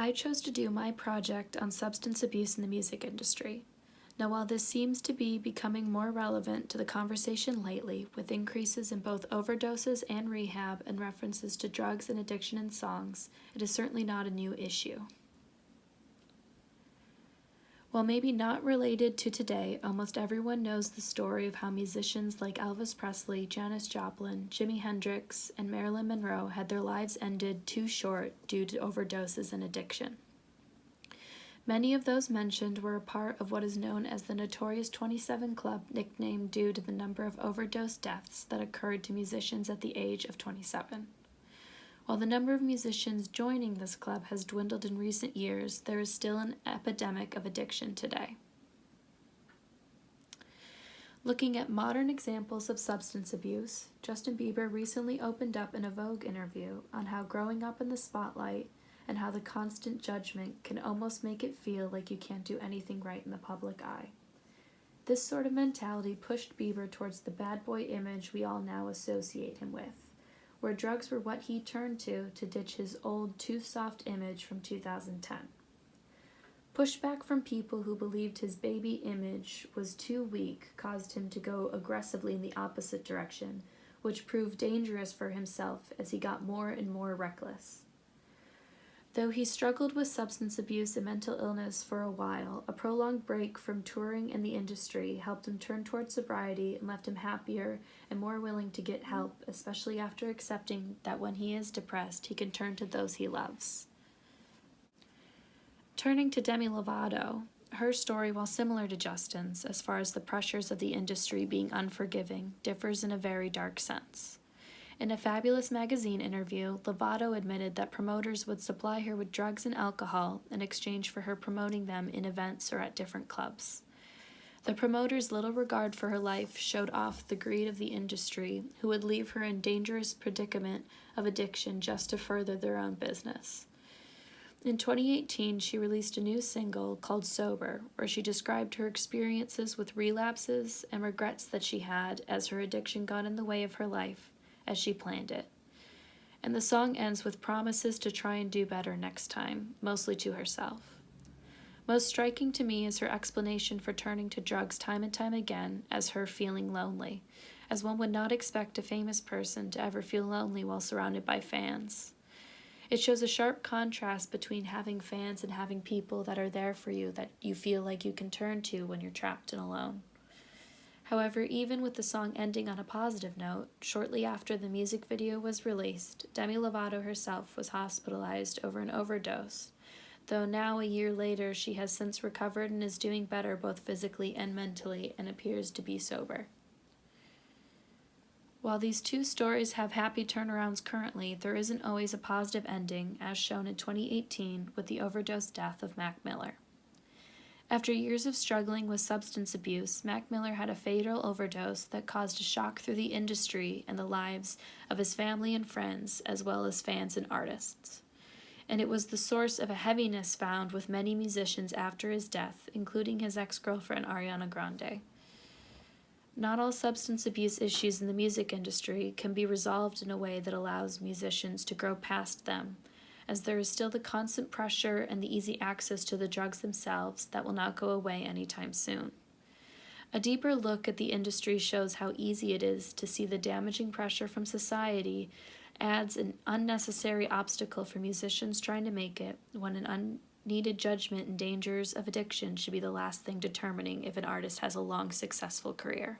I chose to do my project on substance abuse in the music industry. Now, while this seems to be becoming more relevant to the conversation lately, with increases in both overdoses and rehab and references to drugs and addiction in songs, it is certainly not a new issue. While maybe not related to today, almost everyone knows the story of how musicians like Elvis Presley, Janis Joplin, Jimi Hendrix, and Marilyn Monroe had their lives ended too short due to overdoses and addiction. Many of those mentioned were a part of what is known as the Notorious 27 Club, nicknamed due to the number of overdose deaths that occurred to musicians at the age of 27. While the number of musicians joining this club has dwindled in recent years, there is still an epidemic of addiction today. Looking at modern examples of substance abuse, Justin Bieber recently opened up in a Vogue interview on how growing up in the spotlight and how the constant judgment can almost make it feel like you can't do anything right in the public eye. This sort of mentality pushed Bieber towards the bad boy image we all now associate him with, where drugs were what he turned to ditch his old too soft image from 2010. Pushback from people who believed his baby image was too weak caused him to go aggressively in the opposite direction, which proved dangerous for himself as he got more and more reckless. Though he struggled with substance abuse and mental illness for a while, a prolonged break from touring in the industry helped him turn toward sobriety and left him happier and more willing to get help, especially after accepting that when he is depressed, he can turn to those he loves. Turning to Demi Lovato, her story, while similar to Justin's as far as the pressures of the industry being unforgiving, differs in a very dark sense. In a Fabulous magazine interview, Lovato admitted that promoters would supply her with drugs and alcohol in exchange for her promoting them in events or at different clubs. The promoters' little regard for her life showed off the greed of the industry, who would leave her in dangerous predicament of addiction just to further their own business. In 2018, she released a new single called Sober, where she described her experiences with relapses and regrets that she had as her addiction got in the way of her life as she planned it. And the song ends with promises to try and do better next time, mostly to herself. Most striking to me is her explanation for turning to drugs time and time again as her feeling lonely, as one would not expect a famous person to ever feel lonely while surrounded by fans. It shows a sharp contrast between having fans and having people that are there for you that you feel like you can turn to when you're trapped and alone. However, even with the song ending on a positive note, shortly after the music video was released, Demi Lovato herself was hospitalized over an overdose, though now a year later she has since recovered and is doing better both physically and mentally and appears to be sober. While these two stories have happy turnarounds currently, there isn't always a positive ending, as shown in 2018 with the overdose death of Mac Miller. After years of struggling with substance abuse, Mac Miller had a fatal overdose that caused a shock through the industry and the lives of his family and friends, as well as fans and artists. And it was the source of a heaviness found with many musicians after his death, including his ex-girlfriend Ariana Grande. Not all substance abuse issues in the music industry can be resolved in a way that allows musicians to grow past them, as there is still the constant pressure and the easy access to the drugs themselves that will not go away anytime soon. A deeper look at the industry shows how easy it is to see the damaging pressure from society adds an unnecessary obstacle for musicians trying to make it, when an unneeded judgment and dangers of addiction should be the last thing determining if an artist has a long, successful career.